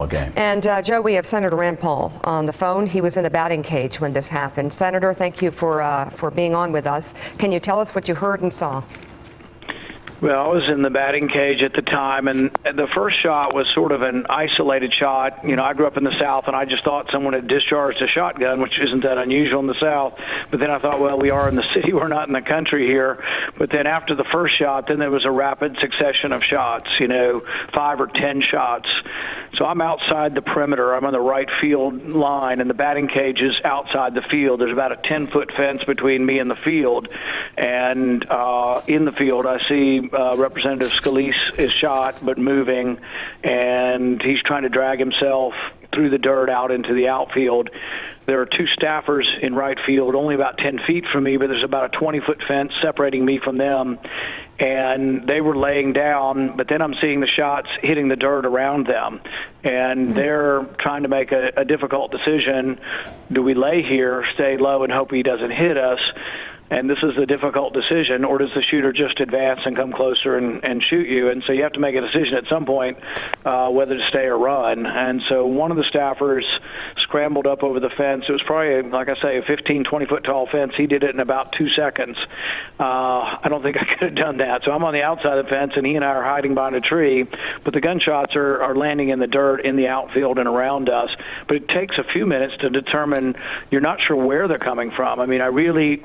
game. And Joe, we have Senator Rand Paul on the phone. He was in the batting cage when this happened. Senator, thank you for being on with us. Can you tell us what you heard and saw? Well, I was in the batting cage at the time, and the first shot was sort of an isolated shot. You know, I grew up in the South, and I just thought someone had discharged a shotgun, which isn't that unusual in the South. But then I thought, well, we are in the city, we're not in the country here. But then after the first shot, then there was a rapid succession of shots, 5 or 10 shots. So I'm outside the perimeter. I'm on the right field line, and the batting cage is outside the field. There's about a 10-foot fence between me and the field. And in the field, I see Representative Scalise is shot but moving, and he's trying to drag himself through the dirt out into the outfield. There are 2 staffers in right field, only about 10 feet from me, but there's about a 20-foot fence separating me from them. And they were laying down, but then I'm seeing the shots hitting the dirt around them. And they're trying to make a difficult decision. Do we lay here, stay low, and hope he doesn't hit us? And this is a difficult decision, or does the shooter just advance and come closer and shoot you? And so you have to make a decision at some point whether to stay or run. And so one of the staffers scrambled up over the fence. It was probably, like I say, a 15, 20-foot tall fence. He did it in about 2 seconds. I don't think I could have done that. So I'm on the outside of the fence, and he and I are hiding behind a tree. But the gunshots are landing in the dirt in the outfield and around us. But it takes a few minutes to determine. You're not sure where they're coming from. I mean,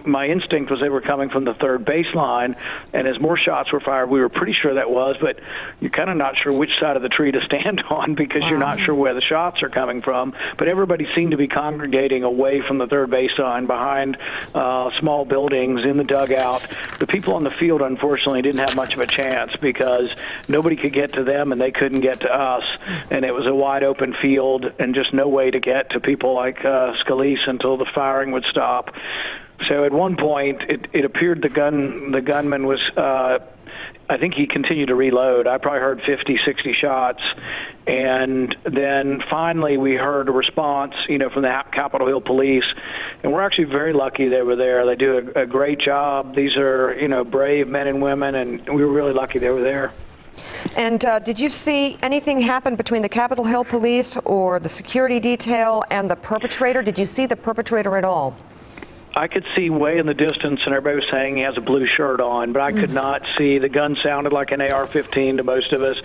my instinct was they were coming from the third baseline, and as more shots were fired, we were pretty sure that was, but you're kind of not sure which side of the tree to stand on because you're not sure where the shots are coming from. But everybody seemed to be congregating away from the third baseline behind small buildings in the dugout. The people on the field, unfortunately, didn't have much of a chance because nobody could get to them and they couldn't get to us, and it was a wide open field and just no way to get to people like Scalise until the firing would stop. So at one point, it appeared the gunman was, I think he continued to reload. I probably heard 50, 60 shots. And then finally we heard a response, from the Capitol Hill Police. And we're actually very lucky they were there. They do a great job. These are, brave men and women, and we were really lucky they were there. And did you see anything happen between the Capitol Hill Police or the security detail and the perpetrator? Did you see the perpetrator at all? I could see way in the distance, and everybody was saying he has a blue shirt on, but I could not see. The gun sounded like an AR-15 to most of us,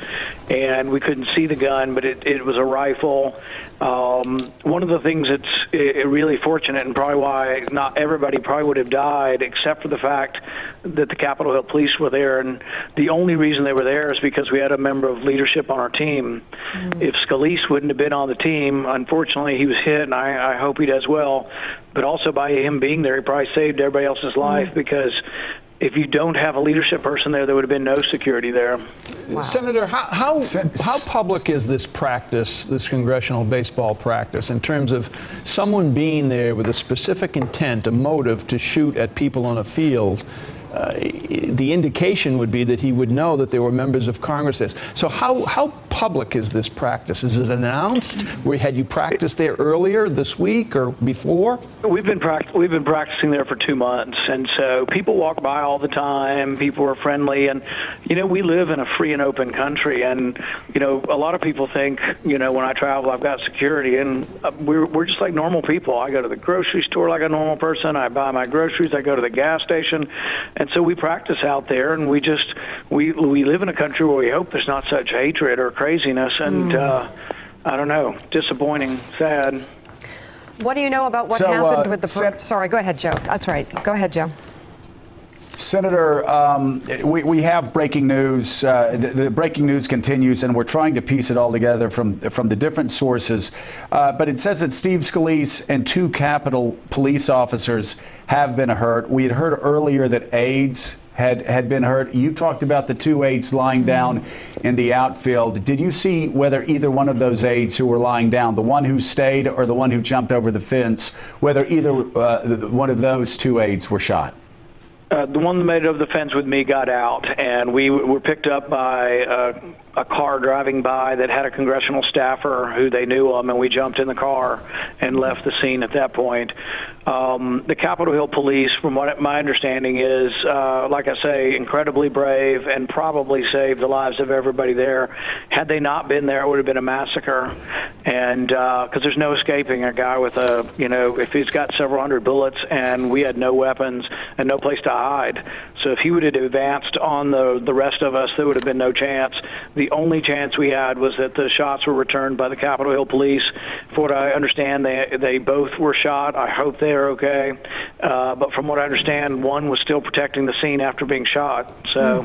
and we couldn't see the gun, but it was a rifle. One of the things that's really fortunate, and probably why not everybody probably would have died, except for the fact that the Capitol Hill Police were there, and the only reason they were there is because we had a member of leadership on our team. If Scalise wouldn't have been on the team, unfortunately he was hit, and I hope he does well. But also by him being there, he probably saved everybody else's life because if you don't have a leadership person there would have been no security there. Wow. Senator, how public is this practice, this congressional baseball practice, in terms of someone being there with a specific intent, a motive to shoot at people on a field? The indication would be that he would know that there were members of Congress there. So how public is this practice? Is it announced? Had you practiced there earlier this week or before? We've been practicing there for 2 months, and so people walk by all the time. People are friendly, and we live in a free and open country, and a lot of people think when I travel I've got security, and we're just like normal people. I go to the grocery store like a normal person. I buy my groceries. I go to the gas station. And so we practice out there, and we live in a country where we hope there's not such hatred or craziness, and I don't know, disappointing, sad. What do you know about what happened with the... Sorry, go ahead, Joe. That's right. Go ahead, Joe. Senator, we have breaking news. The breaking news continues, and we're trying to piece it all together from the different sources. But it says that Steve Scalise and 2 Capitol police officers have been hurt. We had heard earlier that aides had been hurt. You talked about the 2 aides lying down in the outfield. Did you see whether either one of those aides who were lying down, the one who stayed or the one who jumped over the fence, whether either one of those 2 aides were shot? The one that made it over the fence with me got out, and we were picked up by a car driving by that had a congressional staffer who they knew him, and we jumped in the car and left the scene at that point. The Capitol Hill police, from what my understanding is, like I say, incredibly brave and probably saved the lives of everybody there. Had they not been there, it would have been a massacre. And because there's no escaping a guy with a, if he's got several hundred bullets, and we had no weapons and no place to hide. So if he would have advanced on the rest of us, there would have been no chance. The only chance we had was that the shots were returned by the Capitol Hill police. For what I understand, they both were shot. I hope they are okay. But from what I understand, one was still protecting the scene after being shot. So.